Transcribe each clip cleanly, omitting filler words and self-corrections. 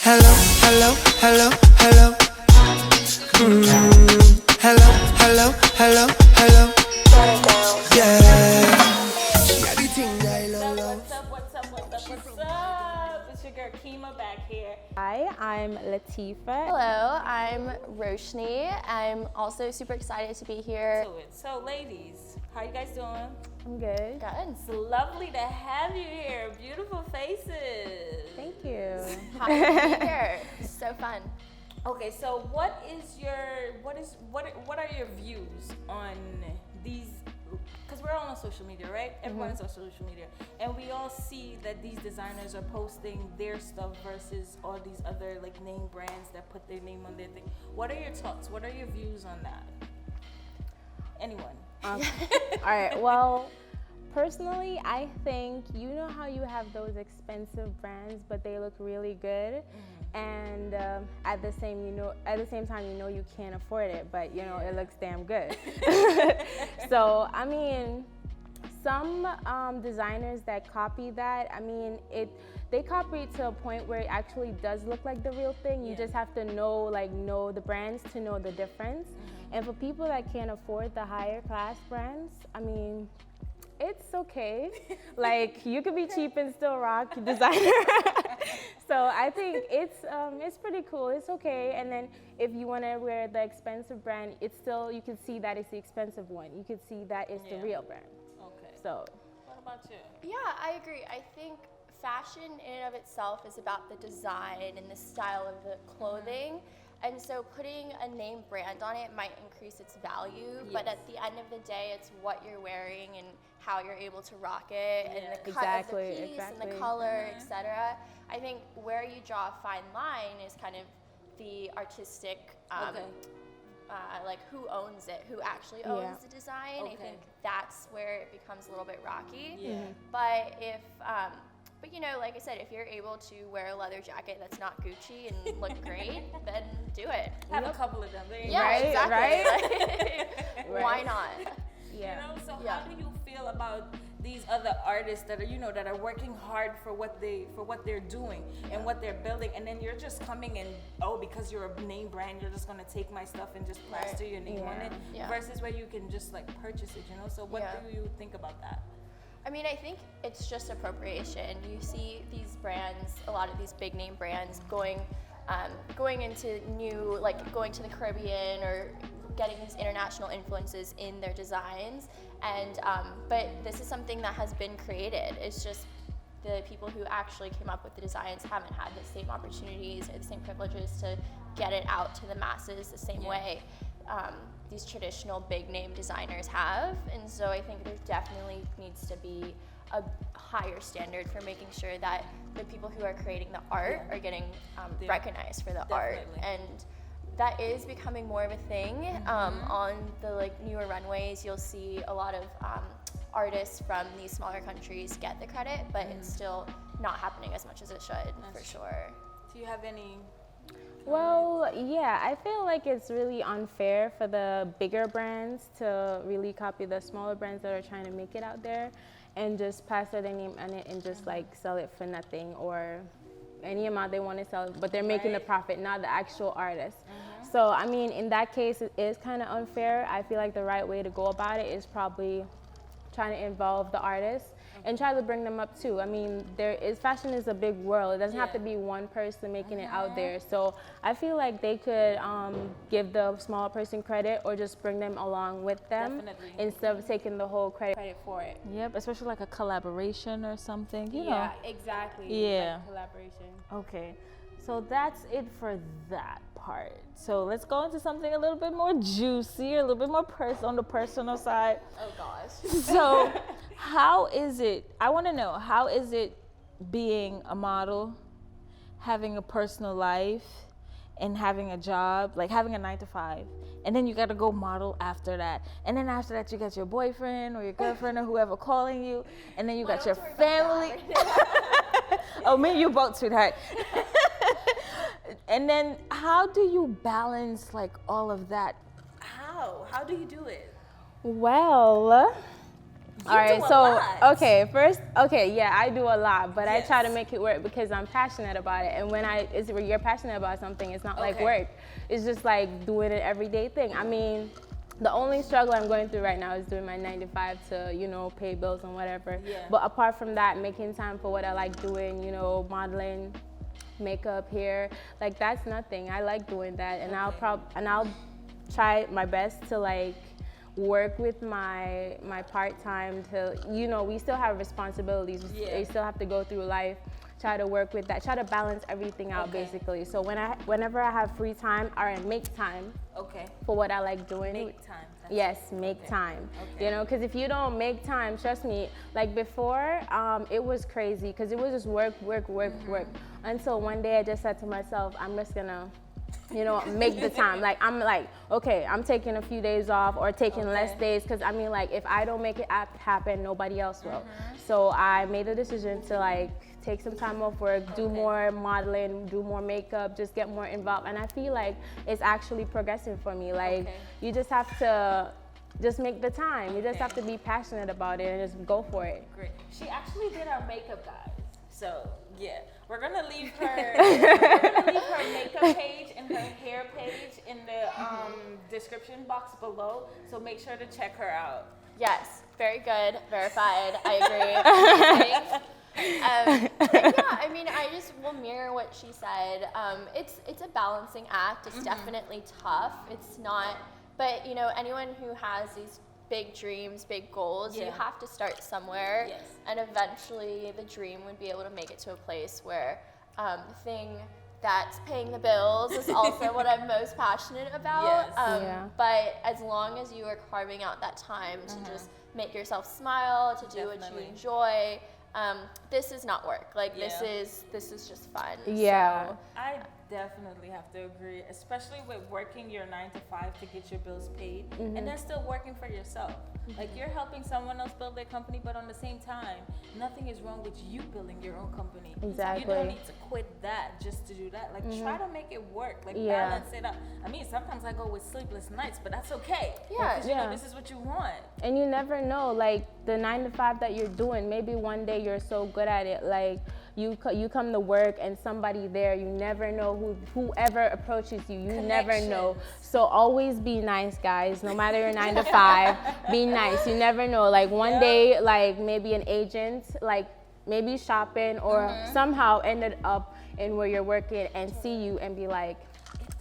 Hello, hello, hello, hello. Hello, hello, hello, hello. Yeah. Yeah, the thing I love. What's up? It's your girl Kima back here. Hi, I'm Lateafa. Hello, I'm Roshni. I'm also super excited to be here. So ladies, how you guys doing? I'm good. Good. It's lovely to have you here. Beautiful faces. Thank you. Happy to be here. It's so fun. Okay, so what are your views on these? Because we're all on social media, right? Everyone's on social media, and we all see that these designers are posting their stuff versus all these other like name brands that put their name on their thing. What are your thoughts? What are your views on that? Anyone? All right. Well, personally, I think you know how you have those expensive brands, but they look really good, and at the same time, you know you can't afford it, but you know it looks damn good. So I mean, some designers that copy that, I mean, they copy it to a point where it actually does look like the real thing. You just have to know the brands to know the difference. And for people that can't afford the higher class brands, I mean, it's okay. Like, you could be cheap and still rock designer. So I think it's pretty cool. It's okay. And then if you want to wear the expensive brand, it's still, you can see that it's the expensive one. You can see that it's the real brand. Okay. So. What about you? Yeah, I agree. I think fashion in and of itself is about the design and the style of the clothing. And so putting a name brand on it might increase its value, but at the end of the day, it's what you're wearing and how you're able to rock it and the cut of the piece and the color, etc. I think where you draw a fine line is kind of the artistic, like who owns it, who actually owns the design. I think that's where it becomes a little bit rocky. But if but you know, like I said, if you're able to wear a leather jacket that's not Gucci and look great, then do it. Have a couple of them. Exactly. Right? Why not? Yeah. You know, so how do you feel about these other artists that are, that are working hard for what they're doing and what they're building, and then you're just coming and because you're a name brand, you're just gonna take my stuff and just plaster your name on it, versus where you can just like purchase it, So what do you think about that? I mean, I think it's just appropriation. You see these brands, a lot of these big name brands going into new, like going to the Caribbean or getting these international influences in their designs. And but this is something that has been created. It's just the people who actually came up with the designs haven't had the same opportunities or the same privileges to get it out to the masses the same way these traditional big name designers have. And so I think there definitely needs to be a higher standard for making sure that the people who are creating the art are getting recognized for the art. And that is becoming more of a thing. On the newer runways, you'll see a lot of artists from these smaller countries get the credit, but it's still not happening as much as it should, for sure. Do you have any? Well, yeah, I feel like it's really unfair for the bigger brands to really copy the smaller brands that are trying to make it out there and just plaster their name on it and just sell it for nothing or any amount they want to sell, but they're making the profit, not the actual artist. So, I mean, in that case, it is kind of unfair. I feel like the right way to go about it is probably trying to involve the artists and try to bring them up too. I mean, fashion is a big world. It doesn't have to be one person making it out there. So I feel like they could give the smaller person credit or just bring them along with them instead of taking the whole credit for it. Yep, especially like a collaboration or something, you know. Yeah, exactly. Yeah. Like collaboration. Okay, so that's it for that part. So let's go into something a little bit more juicy, a little bit more on the personal side. Oh gosh. So I want to know, how is it being a model, having a personal life, and having a job, like having a 9-to-5, and then you got to go model after that, and then after that you got your boyfriend or your girlfriend or whoever calling you, and then you got your family. Oh, me and you both, sweetheart. And then how do you balance like all of that? How do you do it? Well, All right, do a so lot. yeah, I do a lot, but I Yes. try to make it work because I'm passionate about it. And when you're passionate about something, it's not like Okay. work. It's just like doing an everyday thing. I mean, the only struggle I'm going through right now is doing my 9 to 5 to, pay bills and whatever. Yeah. But apart from that, making time for what I like doing, modeling, makeup, hair, like that's nothing. I like doing that, and I'll try my best to like work with my part-time to, we still have responsibilities. Yeah. We still have to go through life, try to work with that, try to balance everything out basically. So whenever I have free time, make time Okay. for what I like doing. Make time. That's Yes, make time. Okay. Because if you don't make time, trust me, like before, it was crazy because it was just work. Until one day I just said to myself, I'm just gonna, make the time. Like, I'm like, okay, I'm taking a few days off or taking less days because I mean, like, if I don't make it happen, nobody else will. So I made the decision to like take some time off work, do more modeling, do more makeup, just get more involved. And I feel like it's actually progressing for me. Like, you just have to just make the time. You just have to be passionate about it and just go for it. Great. She actually did our makeup, guys. So yeah, we're gonna leave her makeup page and her hair page in the description box below. So make sure to check her out. Yes, very good, verified. I agree. And yeah, I mean, I just will mirror what she said. It's a balancing act. It's definitely tough. It's not, but anyone who has these big dreams, big goals, you have to start somewhere. Yes. And eventually the dream would be able to make it to a place where the thing that's paying the bills is also what I'm most passionate about. Yes. But as long as you are carving out that time to just make yourself smile, to do what you enjoy, this is not work. Like this is just fun. Yeah. So, I definitely have to agree, especially with working your 9 to 5 to get your bills paid and then still working for yourself. Like, you're helping someone else build their company, but on the same time, nothing is wrong with you building your own company. Exactly. You don't need to quit that just to do that. Like, try to make it work. Like, balance it up. I mean, sometimes I go with sleepless nights, but that's okay. Yeah. Because, you know, this is what you want. And you never know, like, the 9 to 5 that you're doing, maybe one day you're so good at it, like, you come to work and somebody there, you never know whoever approaches you, you never know. So always be nice, guys. No matter your 9 to 5, be nice. You never know. Like one day, like maybe an agent, like maybe shopping or somehow ended up in where you're working and see you and be like,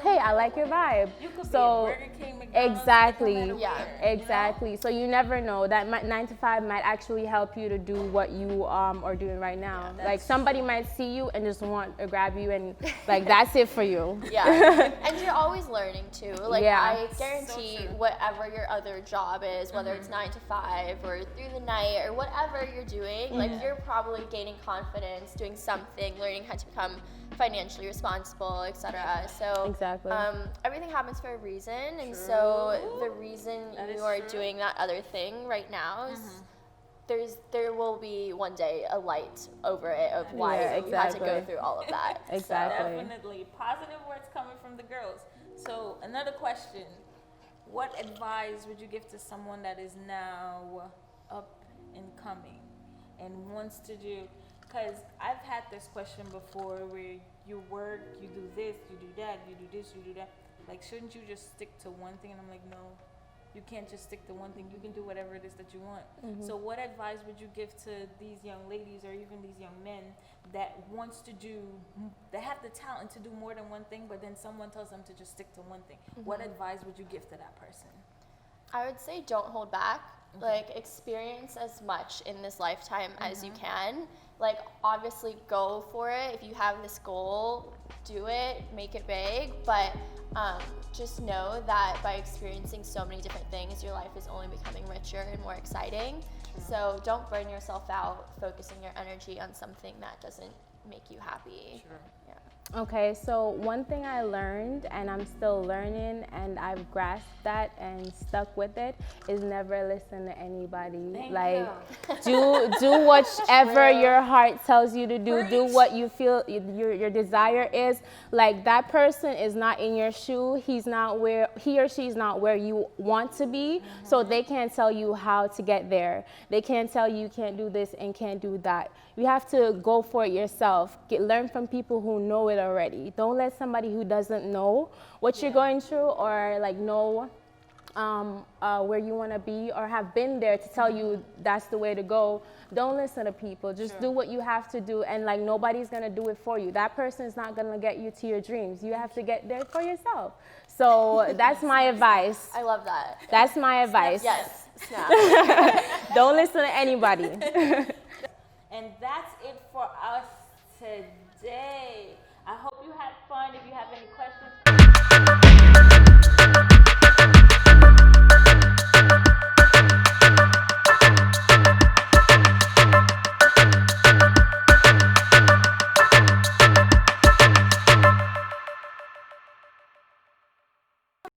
hey, I like your vibe. You could So be at Burger King, McDonald's, exactly, no matter where, exactly. So you never know. That 9 to 5 might actually help you to do what you are doing right now. Like somebody might see you and just want to grab you and like that's it for you. yeah. And you're always learning too. Like I So guarantee true. whatever your other job is, whether it's 9 to 5 or through the night or whatever you're doing, like you're probably gaining confidence, doing something, learning how to become financially responsible, etc. So Exactly. everything happens for a reason, and so the reason you are doing that other thing right now is there will be one day a light over it of why you had to go exactly. through all of that. Exactly. Definitely. Positive words coming from the girls. So another question. What advice would you give to someone that is now up and coming and wants to do, because I've had this question before where you work, you do this, you do that, you do this, you do that. Like, shouldn't you just stick to one thing? And I'm like, no, you can't just stick to one thing. You can do whatever it is that you want. So what advice would you give to these young ladies or even these young men that that have the talent to do more than one thing, but then someone tells them to just stick to one thing? What advice would you give to that person? I would say don't hold back. Like, experience as much in this lifetime as you can. Like, obviously go for it. If you have this goal, do it, make it big. But just know that by experiencing so many different things, your life is only becoming richer and more exciting. So don't burn yourself out focusing your energy on something that doesn't make you happy. Yeah. Okay, so one thing I learned, and I'm still learning, and I've grasped that and stuck with it, is never listen to anybody. Do whatever your heart tells you to do. Do what you feel your desire is. Like, that person is not in your shoe. He or she's not where you want to be. So they can't tell you how to get there. They can't tell you can't do this and can't do that. You have to go for it yourself. Learn from people who know it already. Don't let somebody who doesn't know what you're going through, or like know where you want to be, or have been there to tell you that's the way to go. Don't listen to people. Just do what you have to do, and like, nobody's gonna do it for you. That person is not gonna get you to your dreams. You have to get there for yourself. So that's my advice. I love that. That's my advice. Yes. Snap. Don't listen to anybody. And that's it for us today. I hope you had fun. If you have any questions